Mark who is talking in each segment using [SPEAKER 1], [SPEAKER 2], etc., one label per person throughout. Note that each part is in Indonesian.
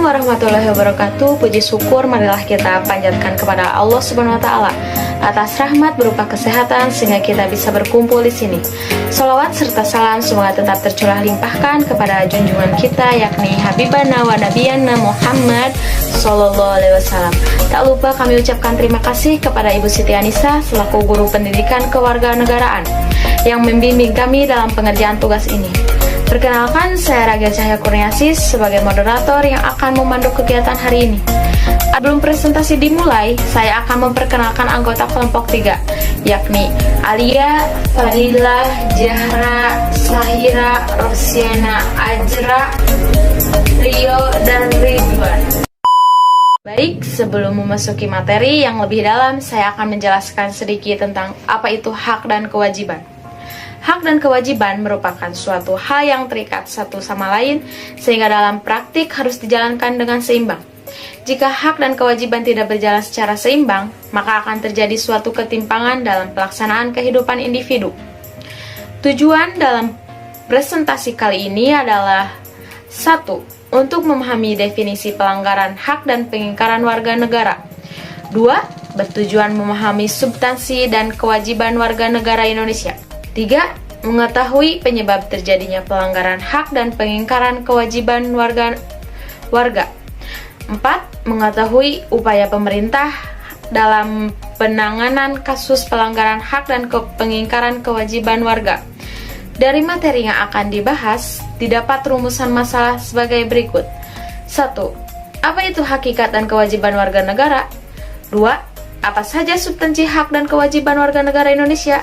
[SPEAKER 1] warahmatullahi wabarakatuh. Puji syukur marilah kita panjatkan kepada Allah Subhanahu wa taala atas rahmat berupa kesehatan sehingga kita bisa berkumpul di sini. Shalawat serta salam semoga tetap tercurah limpahkan kepada junjungan kita yakni Habibana wa Nabiyana Muhammad sallallahu alaihi wasallam. Tak lupa kami ucapkan terima kasih kepada Ibu Siti Anissa selaku guru pendidikan kewarganegaraan yang membimbing kami dalam pengerjaan tugas ini. Perkenalkan, saya Raga Cahya Kurniasis sebagai moderator yang akan memandu kegiatan hari ini. Sebelum presentasi dimulai, saya akan memperkenalkan anggota kelompok 3, yakni Alia, Fadilah, Jahra, Sahira, Rosiana, Ajra, Rio, dan Ridwan. Baik, sebelum memasuki materi yang lebih dalam, saya akan menjelaskan sedikit tentang apa itu hak dan kewajiban. Hak dan kewajiban merupakan suatu hal yang terikat satu sama lain, sehingga dalam praktik harus dijalankan dengan seimbang. Jika hak dan kewajiban tidak berjalan secara seimbang, maka akan terjadi suatu ketimpangan dalam pelaksanaan kehidupan individu. Tujuan dalam presentasi kali ini adalah 1. Untuk memahami definisi pelanggaran hak dan pengingkaran warga negara. 2. Bertujuan memahami substansi dan kewajiban warga negara Indonesia. 3. Mengetahui penyebab terjadinya pelanggaran hak dan pengingkaran kewajiban warga. 4. Mengetahui upaya pemerintah dalam penanganan kasus pelanggaran hak dan pengingkaran kewajiban warga. Dari materi yang akan dibahas, didapat rumusan masalah sebagai berikut. 1. Apa itu hakikat dan kewajiban warga negara? 2. Apa saja substansi hak dan kewajiban warga negara Indonesia?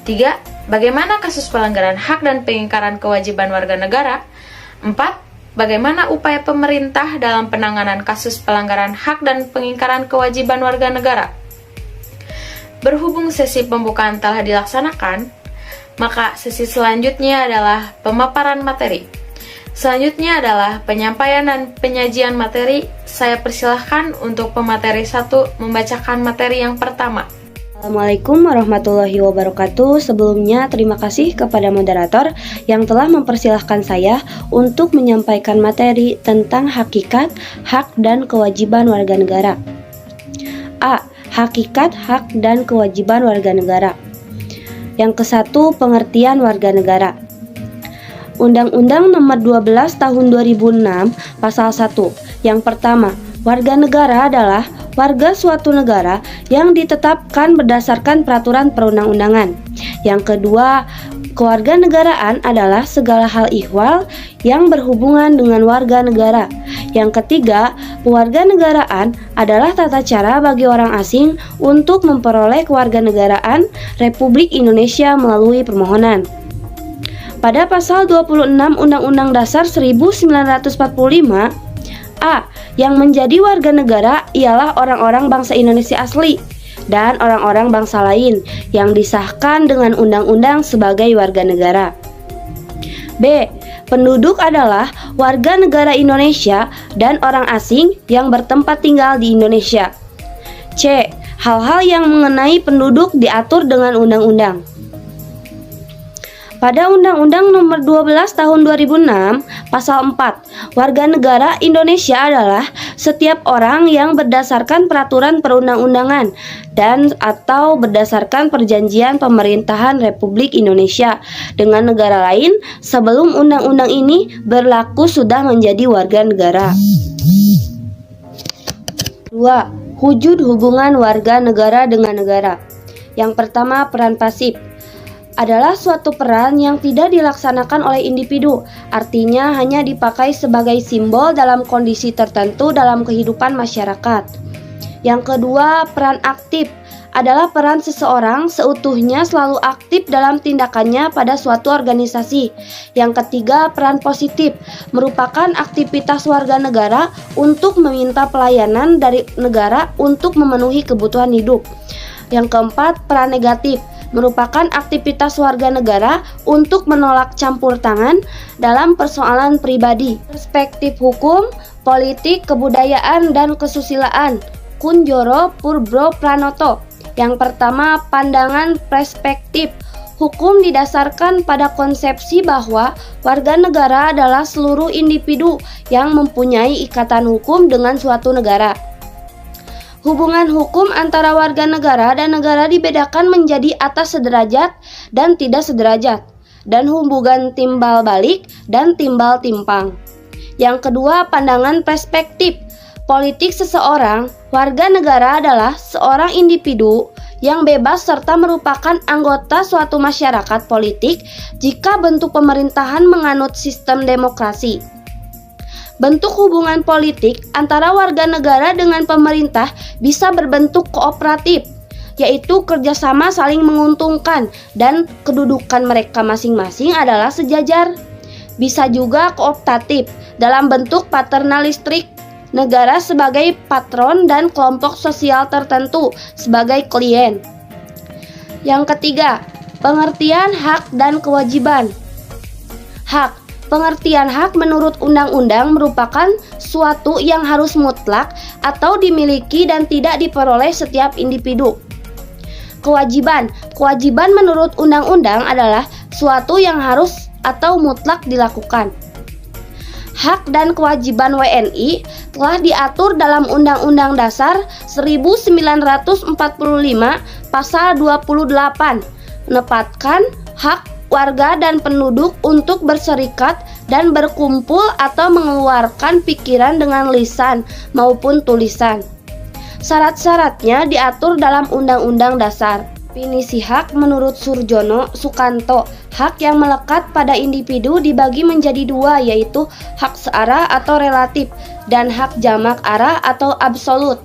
[SPEAKER 1] 3. Bagaimana kasus pelanggaran hak dan pengingkaran kewajiban warga negara? 4. Bagaimana upaya pemerintah dalam penanganan kasus pelanggaran hak dan pengingkaran kewajiban warga negara? Berhubung sesi pembukaan telah dilaksanakan, maka sesi selanjutnya adalah pemaparan materi. Selanjutnya adalah penyampaian dan penyajian materi. Saya persilahkan untuk pemateri 1 membacakan materi yang pertama.
[SPEAKER 2] Assalamualaikum warahmatullahi wabarakatuh. Sebelumnya terima kasih kepada moderator yang telah mempersilahkan saya untuk menyampaikan materi tentang hakikat, hak, dan kewajiban warga negara. A. Hakikat, hak, dan kewajiban warga negara. Yang ke-1, pengertian warga negara. Undang-Undang Nomor 12 Tahun 2006 Pasal 1. Yang pertama, warga negara adalah warga suatu negara yang ditetapkan berdasarkan peraturan perundang-undangan. Yang kedua, kewarganegaraan adalah segala hal ihwal yang berhubungan dengan warga negara. Yang ketiga, kewarganegaraan adalah tata cara bagi orang asing untuk memperoleh kewarganegaraan Republik Indonesia melalui permohonan. Pada pasal 26 Undang-Undang Dasar 1945, A. Yang menjadi warga negara ialah orang-orang bangsa Indonesia asli dan orang-orang bangsa lain yang disahkan dengan undang-undang sebagai warga negara. B. Penduduk adalah warga negara Indonesia dan orang asing yang bertempat tinggal di Indonesia. C. Hal-hal yang mengenai penduduk diatur dengan undang-undang. Pada Undang-Undang Nomor 12 Tahun 2006, Pasal 4, warga negara Indonesia adalah setiap orang yang berdasarkan peraturan perundang-undangan dan atau berdasarkan perjanjian pemerintahan Republik Indonesia dengan negara lain sebelum undang-undang ini berlaku sudah menjadi warga negara. 2. Wujud hubungan warga negara dengan negara. Yang pertama, peran pasif adalah suatu peran yang tidak dilaksanakan oleh individu, artinya hanya dipakai sebagai simbol dalam kondisi tertentu dalam kehidupan masyarakat. Yang kedua, peran aktif adalah peran seseorang seutuhnya selalu aktif dalam tindakannya pada suatu organisasi. Yang ketiga, peran positif merupakan aktivitas warga negara untuk meminta pelayanan dari negara untuk memenuhi kebutuhan hidup. Yang keempat, peran negatif merupakan aktivitas warga negara untuk menolak campur tangan dalam persoalan pribadi. Perspektif hukum, politik, kebudayaan, dan kesusilaan. Kunjoro Purbo Pranoto. Yang pertama, pandangan perspektif Hukum didasarkan pada konsepsi bahwa warga negara adalah seluruh individu yang mempunyai ikatan hukum dengan suatu negara. Hubungan hukum antara warga negara dan negara dibedakan menjadi atas sederajat dan tidak sederajat, dan hubungan timbal balik dan timbal timpang. Yang kedua, pandangan perspektif politik seseorang. Warga negara adalah seorang individu yang bebas serta merupakan anggota suatu masyarakat politik jika bentuk pemerintahan menganut sistem demokrasi. Bentuk hubungan politik antara warga negara dengan pemerintah bisa berbentuk kooperatif, yaitu kerjasama saling menguntungkan dan kedudukan mereka masing-masing adalah sejajar. Bisa juga kooptatif dalam bentuk paternalistik, negara sebagai patron dan kelompok sosial tertentu sebagai klien. Yang ketiga, pengertian hak dan kewajiban. Hak. Pengertian hak menurut undang-undang merupakan suatu yang harus mutlak atau dimiliki dan tidak diperoleh setiap individu. Kewajiban. Kewajiban menurut undang-undang adalah suatu yang harus atau mutlak dilakukan. Hak dan kewajiban WNI telah diatur dalam Undang-Undang Dasar 1945 Pasal 28, menempatkan hak warga dan penduduk untuk berserikat dan berkumpul atau mengeluarkan pikiran dengan lisan maupun tulisan. Syarat-syaratnya diatur dalam Undang-Undang Dasar. Definisi hak menurut Surjono Sukanto, hak yang melekat pada individu dibagi menjadi dua, yaitu hak searah atau relatif dan hak jamak arah atau absolut.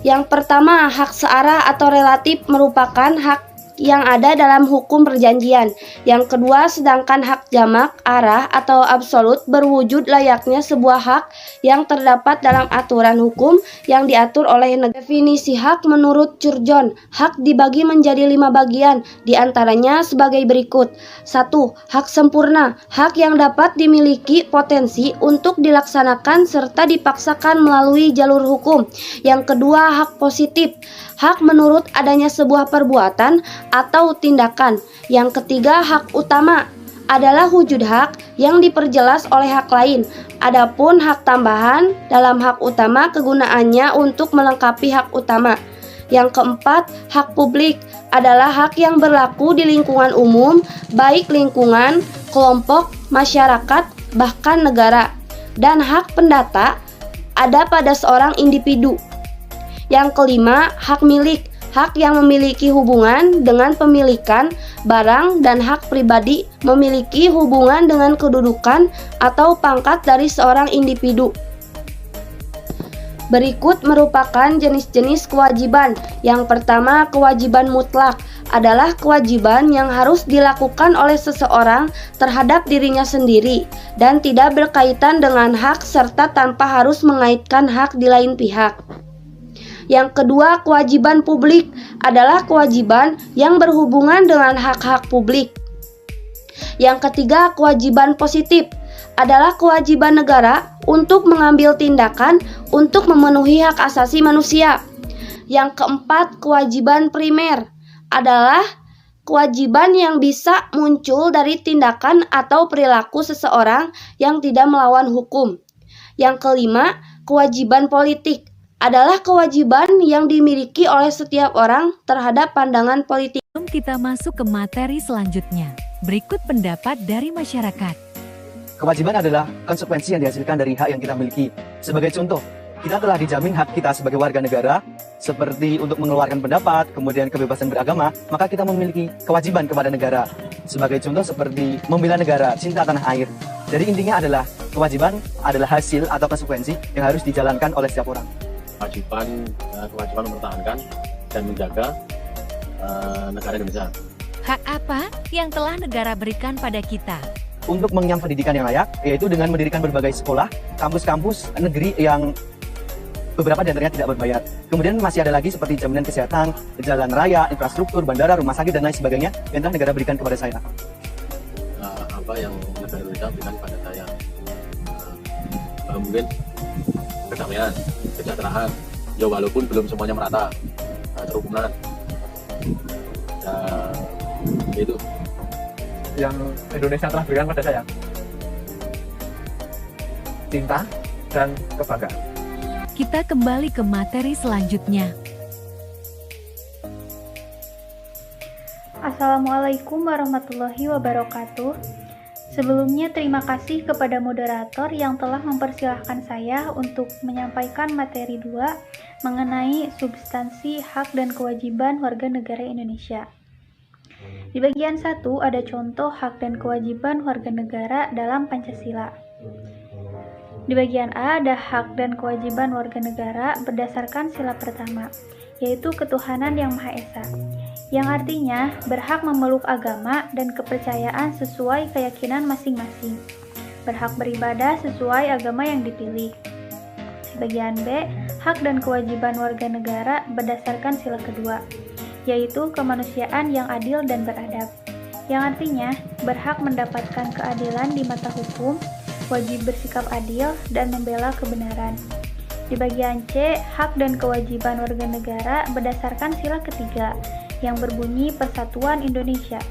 [SPEAKER 2] Yang pertama, hak searah atau relatif merupakan hak yang ada dalam hukum perjanjian. Yang kedua, sedangkan hak jamak arah atau absolut berwujud layaknya sebuah hak yang terdapat dalam aturan hukum yang diatur oleh negara. Definisi hak menurut Curjon, hak dibagi menjadi 5 bagian, diantaranya sebagai berikut. 1. Hak sempurna, hak yang dapat dimiliki potensi untuk dilaksanakan serta dipaksakan melalui jalur hukum. Yang kedua, hak positif, hak menurut adanya sebuah perbuatan atau tindakan. Yang ketiga, hak utama adalah wujud hak yang diperjelas oleh hak lain. Adapun hak tambahan dalam hak utama kegunaannya untuk melengkapi hak utama. Yang keempat, hak publik adalah hak yang berlaku di lingkungan umum, baik lingkungan, kelompok, masyarakat, bahkan negara. Dan hak pendata ada pada seorang individu. Yang kelima, hak milik, hak yang memiliki hubungan dengan pemilikan barang, dan hak pribadi memiliki hubungan dengan kedudukan atau pangkat dari seorang individu. Berikut merupakan jenis-jenis kewajiban. Yang pertama, kewajiban mutlak adalah kewajiban yang harus dilakukan oleh seseorang terhadap dirinya sendiri dan tidak berkaitan dengan hak serta tanpa harus mengaitkan hak di lain pihak. Yang kedua, kewajiban publik adalah kewajiban yang berhubungan dengan hak-hak publik. Yang ketiga, kewajiban positif adalah kewajiban negara untuk mengambil tindakan untuk memenuhi hak asasi manusia. Yang keempat, kewajiban primer adalah kewajiban yang bisa muncul dari tindakan atau perilaku seseorang yang tidak melawan hukum. Yang kelima, kewajiban politik adalah kewajiban yang dimiliki oleh setiap orang terhadap pandangan politik.
[SPEAKER 3] Sebelum kita masuk ke materi selanjutnya, berikut pendapat dari masyarakat.
[SPEAKER 4] Kewajiban adalah konsekuensi yang dihasilkan dari hak yang kita miliki. Sebagai contoh, kita telah dijamin hak kita sebagai warga negara, seperti untuk mengeluarkan pendapat, kemudian kebebasan beragama, maka kita memiliki kewajiban kepada negara. Sebagai contoh seperti membela negara, cinta tanah air. Jadi intinya adalah kewajiban adalah hasil atau konsekuensi yang harus dijalankan oleh setiap orang. Kewajiban mempertahankan dan menjaga negara Indonesia.
[SPEAKER 3] Hak apa yang telah negara berikan pada kita?
[SPEAKER 4] Untuk mengenyam pendidikan yang layak, yaitu dengan mendirikan berbagai sekolah, kampus-kampus negeri yang beberapa di antaranya tidak berbayar. Kemudian masih ada lagi seperti jaminan kesehatan, jalan raya, infrastruktur, bandara, rumah sakit, dan lain sebagainya yang telah negara berikan kepada saya.
[SPEAKER 5] Apa yang negara Indonesia berikan pada saya? Mungkin kedamaian, kesejahteraan, ya walaupun belum semuanya merata, kerukunan, Itu
[SPEAKER 6] yang Indonesia telah berikan pada saya: cinta dan kebanggaan.
[SPEAKER 3] Kita kembali ke materi selanjutnya.
[SPEAKER 7] Assalamualaikum warahmatullahi wabarakatuh. Sebelumnya terima kasih kepada moderator yang telah mempersilahkan saya untuk menyampaikan materi 2 mengenai substansi hak dan kewajiban warga negara Indonesia. Di bagian 1 ada contoh hak dan kewajiban warga negara dalam Pancasila. Di bagian A ada hak dan kewajiban warga negara berdasarkan sila pertama, yaitu ketuhanan yang Maha Esa, yang artinya berhak memeluk agama dan kepercayaan sesuai keyakinan masing-masing, berhak beribadah sesuai agama yang dipilih. Di bagian B, hak dan kewajiban warga negara berdasarkan sila kedua, yaitu kemanusiaan yang adil dan beradab, yang artinya berhak mendapatkan keadilan di mata hukum, wajib bersikap adil dan membela kebenaran. Di bagian C, hak dan kewajiban warga negara berdasarkan sila ketiga, yang berbunyi Persatuan Indonesia,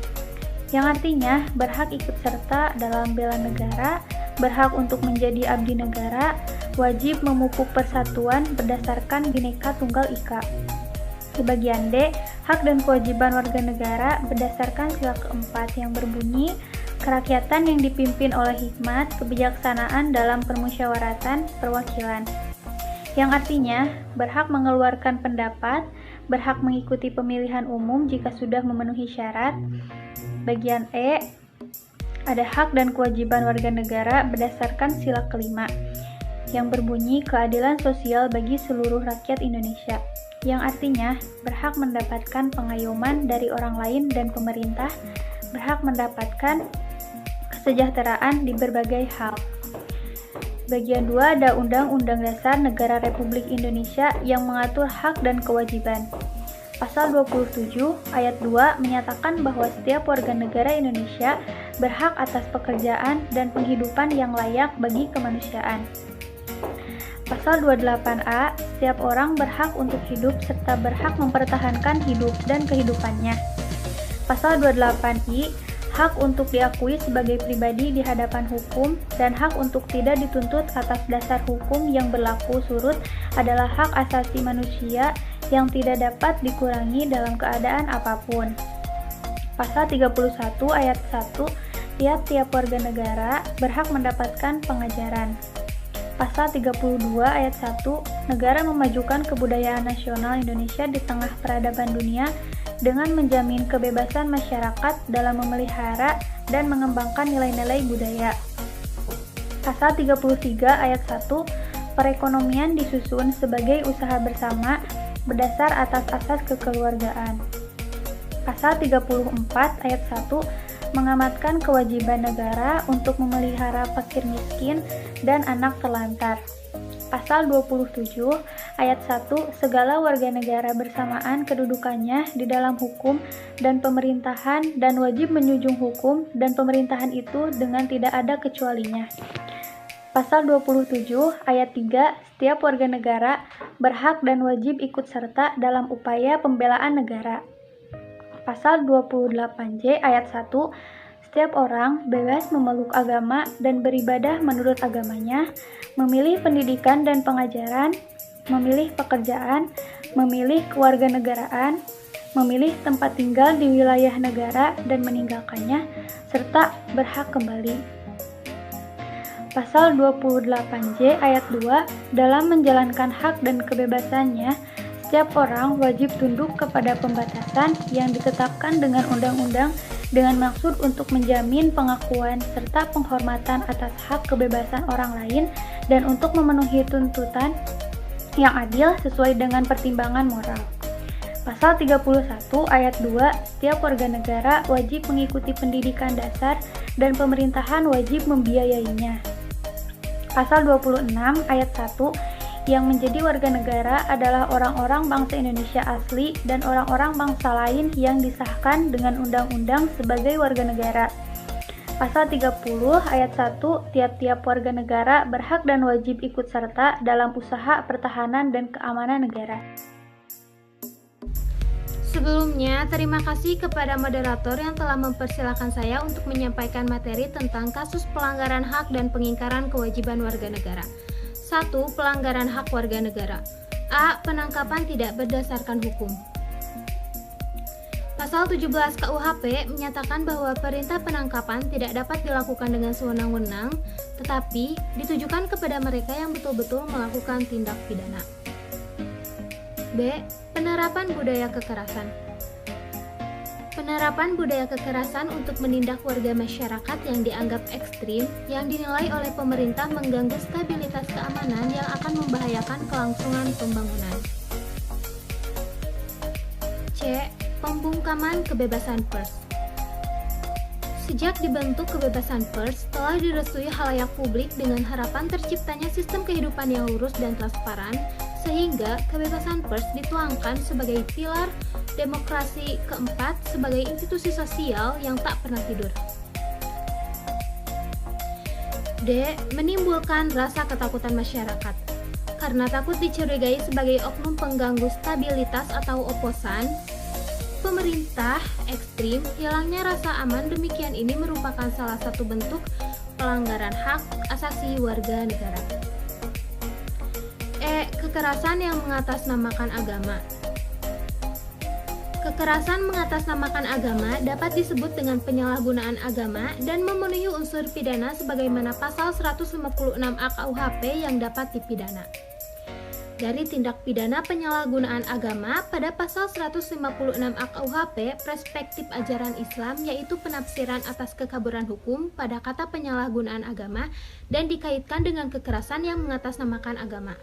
[SPEAKER 7] yang artinya berhak ikut serta dalam bela negara, berhak untuk menjadi abdi negara, wajib memupuk persatuan berdasarkan Bhinneka Tunggal Ika. Di bagian D, hak dan kewajiban warga negara berdasarkan sila keempat yang berbunyi kerakyatan yang dipimpin oleh hikmat, kebijaksanaan dalam permusyawaratan perwakilan, yang artinya berhak mengeluarkan pendapat, berhak mengikuti pemilihan umum jika sudah memenuhi syarat. Bagian E, ada hak dan kewajiban warga negara berdasarkan sila kelima, yang berbunyi keadilan sosial bagi seluruh rakyat Indonesia, yang artinya berhak mendapatkan pengayoman dari orang lain dan pemerintah, berhak mendapatkan kesejahteraan di berbagai hal. Bagian 2 ada Undang-Undang Dasar Negara Republik Indonesia yang mengatur hak dan kewajiban. Pasal 27 ayat 2 menyatakan bahwa setiap warga negara Indonesia berhak atas pekerjaan dan penghidupan yang layak bagi kemanusiaan. Pasal 28A, setiap orang berhak untuk hidup serta berhak mempertahankan hidup dan kehidupannya. Pasal 28I, hak untuk diakui sebagai pribadi di hadapan hukum dan hak untuk tidak dituntut atas dasar hukum yang berlaku surut adalah hak asasi manusia yang tidak dapat dikurangi dalam keadaan apapun. Pasal 31 ayat 1, tiap-tiap warga negara berhak mendapatkan pengajaran. Pasal 32 ayat 1, negara memajukan kebudayaan nasional Indonesia di tengah peradaban dunia dengan menjamin kebebasan masyarakat dalam memelihara dan mengembangkan nilai-nilai budaya. Pasal 33 ayat 1, perekonomian disusun sebagai usaha bersama berdasar atas asas kekeluargaan. Pasal 34 ayat 1, mengamatkan kewajiban negara untuk memelihara fakir miskin dan anak terlantar. Pasal 27 ayat 1, segala warga negara bersamaan kedudukannya di dalam hukum dan pemerintahan dan wajib menjunjung hukum dan pemerintahan itu dengan tidak ada kecualinya. Pasal 27 ayat 3, setiap warga negara berhak dan wajib ikut serta dalam upaya pembelaan negara. Pasal 28J ayat 1, setiap orang bebas memeluk agama dan beribadah menurut agamanya, memilih pendidikan dan pengajaran, memilih pekerjaan, memilih kewarganegaraan, memilih tempat tinggal di wilayah negara dan meninggalkannya, serta berhak kembali. Pasal 28J ayat 2, dalam menjalankan hak dan kebebasannya, setiap orang wajib tunduk kepada pembatasan yang ditetapkan dengan undang-undang dengan maksud untuk menjamin pengakuan serta penghormatan atas hak kebebasan orang lain dan untuk memenuhi tuntutan yang adil sesuai dengan pertimbangan moral. Pasal 31 ayat 2, setiap warga negara wajib mengikuti pendidikan dasar dan pemerintahan wajib membiayainya. Pasal 26 ayat 1, yang menjadi warga negara adalah orang-orang bangsa Indonesia asli dan orang-orang bangsa lain yang disahkan dengan undang-undang sebagai warga negara. Pasal 30 ayat 1, tiap-tiap warga negara berhak dan wajib ikut serta dalam usaha pertahanan dan keamanan negara.
[SPEAKER 8] Sebelumnya, terima kasih kepada moderator yang telah mempersilahkan saya untuk menyampaikan materi tentang kasus pelanggaran hak dan pengingkaran kewajiban warga negara. 1. Pelanggaran hak warga negara. A. Penangkapan tidak berdasarkan hukum. Pasal 17 KUHP menyatakan bahwa perintah penangkapan tidak dapat dilakukan dengan sewenang-wenang, tetapi ditujukan kepada mereka yang betul-betul melakukan tindak pidana. B. Penerapan budaya kekerasan. Penerapan budaya kekerasan untuk menindak warga masyarakat yang dianggap ekstrim yang dinilai oleh pemerintah mengganggu stabilitas keamanan yang akan membahayakan kelangsungan pembangunan. C. Pembungkaman kebebasan pers. Sejak dibentuk kebebasan pers, telah direstui khalayak publik dengan harapan terciptanya sistem kehidupan yang lurus dan transparan, sehingga kebebasan pers dituangkan sebagai pilar demokrasi keempat sebagai institusi sosial yang tak pernah tidur. D. Menimbulkan rasa ketakutan masyarakat. Karena takut dicurigai sebagai oknum pengganggu stabilitas atau oposan, pemerintah ekstrim, hilangnya rasa aman demikian ini merupakan salah satu bentuk pelanggaran hak asasi warga negara. E. Kekerasan yang mengatasnamakan agama. Kekerasan mengatasnamakan agama dapat disebut dengan penyalahgunaan agama dan memenuhi unsur pidana sebagaimana pasal 156A KUHP yang dapat dipidana. Dari tindak pidana penyalahgunaan agama pada pasal 156A KUHP, perspektif ajaran Islam yaitu penafsiran atas kekaburan hukum pada kata penyalahgunaan agama dan dikaitkan dengan kekerasan yang mengatasnamakan agama.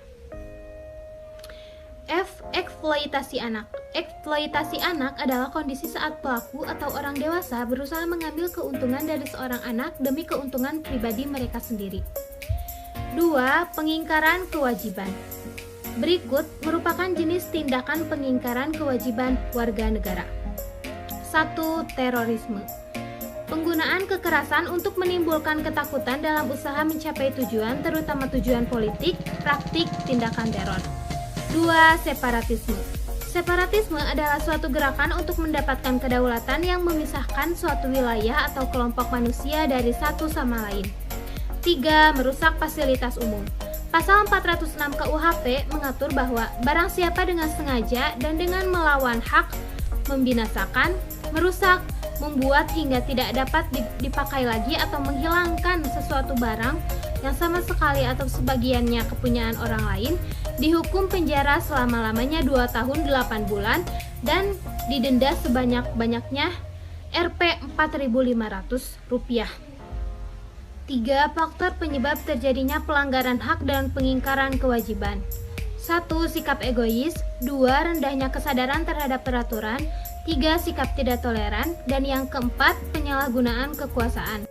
[SPEAKER 8] F. Eksploitasi anak. Eksploitasi anak adalah kondisi saat pelaku atau orang dewasa berusaha mengambil keuntungan dari seorang anak demi keuntungan pribadi mereka sendiri. 2. Pengingkaran kewajiban. Berikut merupakan jenis tindakan pengingkaran kewajiban warga negara. 1. Terorisme. Penggunaan kekerasan untuk menimbulkan ketakutan dalam usaha mencapai tujuan, terutama tujuan politik, praktik tindakan teror. 2. Separatisme. Separatisme adalah suatu gerakan untuk mendapatkan kedaulatan yang memisahkan suatu wilayah atau kelompok manusia dari satu sama lain. 3. Merusak fasilitas umum. Pasal 406 KUHP mengatur bahwa barang siapa dengan sengaja dan dengan melawan hak, membinasakan, merusak, membuat hingga tidak dapat dipakai lagi atau menghilangkan sesuatu barang yang sama sekali atau sebagiannya kepunyaan orang lain, dihukum penjara selama-lamanya 2 tahun 8 bulan dan didenda sebanyak-banyaknya Rp4.500. 3. Faktor penyebab terjadinya pelanggaran hak dan pengingkaran kewajiban. 1. Sikap egois. 2. Rendahnya kesadaran terhadap peraturan. 3. Sikap tidak toleran. Dan yang keempat, penyalahgunaan kekuasaan.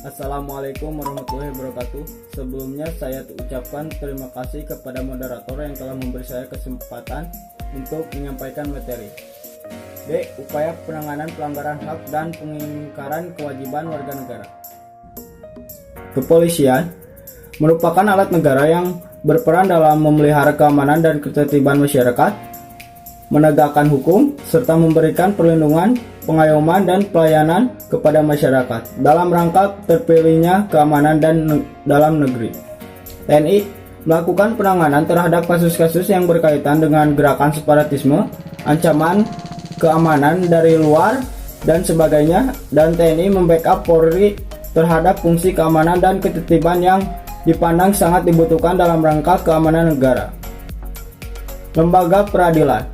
[SPEAKER 9] Assalamualaikum warahmatullahi wabarakatuh. Sebelumnya saya ucapkan terima kasih kepada moderator yang telah memberi saya kesempatan untuk menyampaikan materi. D. Upaya penanganan pelanggaran hak dan pengingkaran kewajiban warga negara. Kepolisian merupakan alat negara yang berperan dalam memelihara keamanan dan ketertiban masyarakat, menegakkan hukum, serta memberikan perlindungan, pengayoman, dan pelayanan kepada masyarakat dalam rangka terpilihnya keamanan dan dalam negeri. TNI melakukan penanganan terhadap kasus-kasus yang berkaitan dengan gerakan separatisme, ancaman keamanan dari luar, dan sebagainya, dan TNI membackup Polri terhadap fungsi keamanan dan ketertiban yang dipandang sangat dibutuhkan dalam rangka keamanan negara. Lembaga peradilan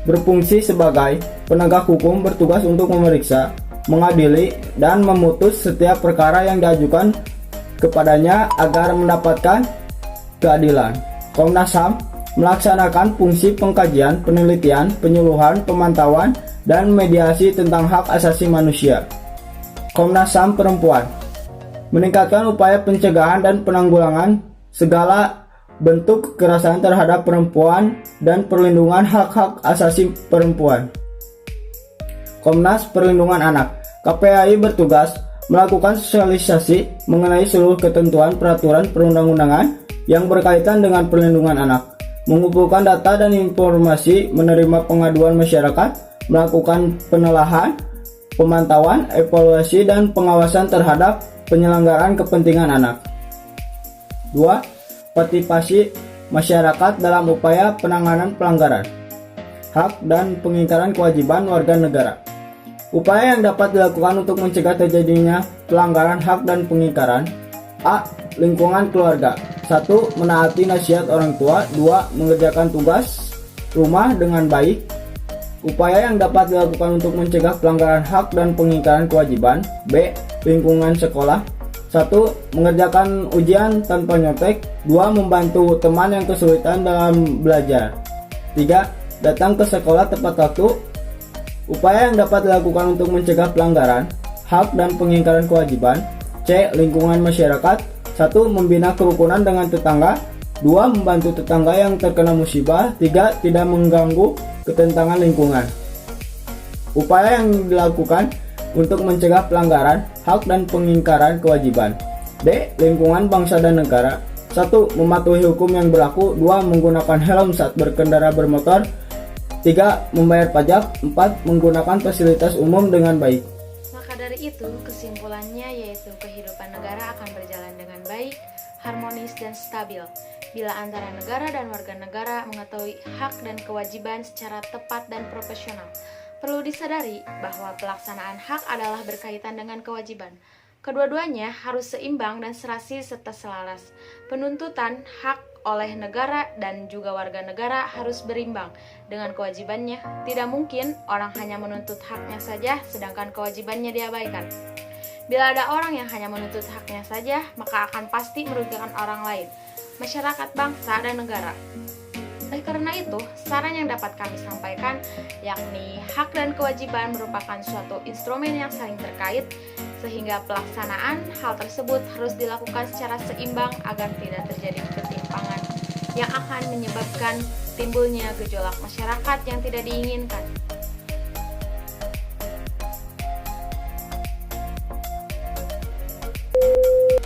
[SPEAKER 9] berfungsi sebagai penegak hukum, bertugas untuk memeriksa, mengadili, dan memutus setiap perkara yang diajukan kepadanya agar mendapatkan keadilan. Komnas HAM melaksanakan fungsi pengkajian, penelitian, penyuluhan, pemantauan, dan mediasi tentang hak asasi manusia. Komnas HAM Perempuan meningkatkan upaya pencegahan dan penanggulangan segala bentuk kekerasan terhadap perempuan dan perlindungan hak-hak asasi perempuan. Komnas Perlindungan Anak KPAI bertugas melakukan sosialisasi mengenai seluruh ketentuan peraturan perundang-undangan yang berkaitan dengan perlindungan anak, mengumpulkan data dan informasi, menerima pengaduan masyarakat, melakukan penelahan, pemantauan, evaluasi, dan pengawasan terhadap penyelenggaraan kepentingan anak. 2. Partisipasi masyarakat dalam upaya penanganan pelanggaran hak dan pengingkaran kewajiban warga negara. Upaya yang dapat dilakukan untuk mencegah terjadinya pelanggaran hak dan pengingkaran. A. Lingkungan keluarga. 1. Menaati nasihat orang tua. 2. Mengerjakan tugas rumah dengan baik. Upaya yang dapat dilakukan untuk mencegah pelanggaran hak dan pengingkaran kewajiban. B. Lingkungan sekolah. 1. Mengerjakan ujian tanpa nyontek. 2. Membantu teman yang kesulitan dalam belajar. 3. Datang ke sekolah tepat waktu. Upaya yang dapat dilakukan untuk mencegah pelanggaran hak dan pengingkaran kewajiban. C. Lingkungan masyarakat. 1. Membina kerukunan dengan tetangga. 2. Membantu tetangga yang terkena musibah. 3. Tidak mengganggu ketenangan lingkungan. Upaya yang dilakukan untuk mencegah pelanggaran hak dan pengingkaran kewajiban. D. Lingkungan bangsa dan negara. 1. Mematuhi hukum yang berlaku. 2. Menggunakan helm saat berkendara bermotor. 3. Membayar pajak. 4. Menggunakan fasilitas umum dengan baik.
[SPEAKER 1] Maka dari itu, kesimpulannya yaitu kehidupan negara akan berjalan dengan baik, harmonis, dan stabil bila antara negara dan warga negara mengetahui hak dan kewajiban secara tepat dan profesional. Perlu disadari bahwa pelaksanaan hak adalah berkaitan dengan kewajiban. Kedua-duanya harus seimbang dan serasi serta selaras. Penuntutan hak oleh negara dan juga warga negara harus berimbang dengan kewajibannya. Tidak mungkin orang hanya menuntut haknya saja sedangkan kewajibannya diabaikan. Bila ada orang yang hanya menuntut haknya saja, maka akan pasti merugikan orang lain, masyarakat, bangsa, dan negara. Oleh karena itu, saran yang dapat kami sampaikan yakni hak dan kewajiban merupakan suatu instrumen yang saling terkait, sehingga pelaksanaan hal tersebut harus dilakukan secara seimbang agar tidak terjadi ketimpangan yang akan menyebabkan timbulnya gejolak masyarakat yang tidak diinginkan.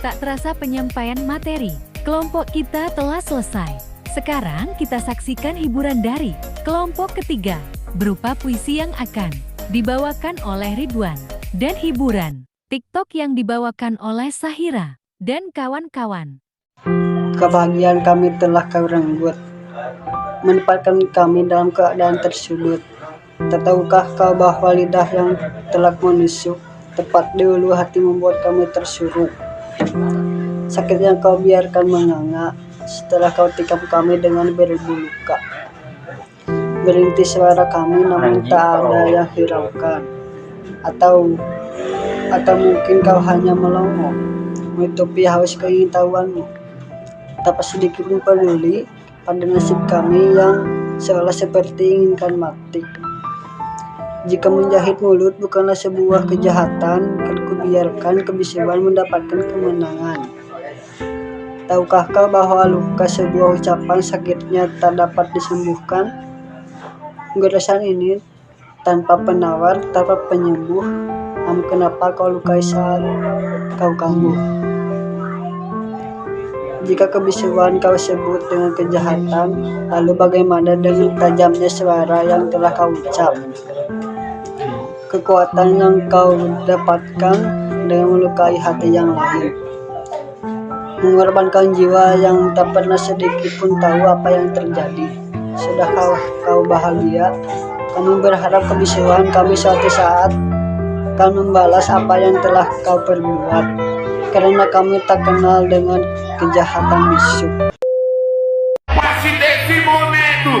[SPEAKER 3] Tak terasa penyampaian materi, kelompok kita telah selesai. Sekarang kita saksikan hiburan dari kelompok ketiga, berupa puisi yang akan dibawakan oleh Ridwan, dan hiburan TikTok yang dibawakan oleh Sahira dan kawan-kawan.
[SPEAKER 10] Kebahagiaan kami telah kau renggut, menempatkan kami dalam keadaan tersudut. Tak tahukah kau bahwa lidah yang telah menusuk tepat di ulu hati membuat kami tersuruk. Sakit yang kau biarkan menganga setelah kau tikam kami dengan beribu luka. Berhenti suara kami namun tak ada yang hiraukan. Atau mungkin kau hanya melongo, menutupi haus keingintahuanmu. Tak sedikit pun peduli pada nasib kami yang seolah seperti inginkan mati. Jika menjahit mulut bukanlah sebuah kejahatan, kan kubiarkan kebisuan mendapatkan kemenangan. Tahukah kau bahwa luka sebuah ucapan sakitnya tak dapat disembuhkan? Goresan ini tanpa penawar, tanpa penyembuh. Namun kenapa kau lukai saat kau kambuh? Jika kebisuan kau sebut dengan kejahatan, lalu bagaimana dengan tajamnya suara yang telah kau ucap? Kekuatan yang kau dapatkan dengan melukai hati yang lain, mengorbankan jiwa yang tak pernah sedikit pun tahu apa yang terjadi. Sudah kau bahagia, kami berharap kebisuan kami suatu saat akan membalas apa yang telah kau perbuat, karena kami tak kenal dengan kejahatan bisu.
[SPEAKER 11] Partir desse momento,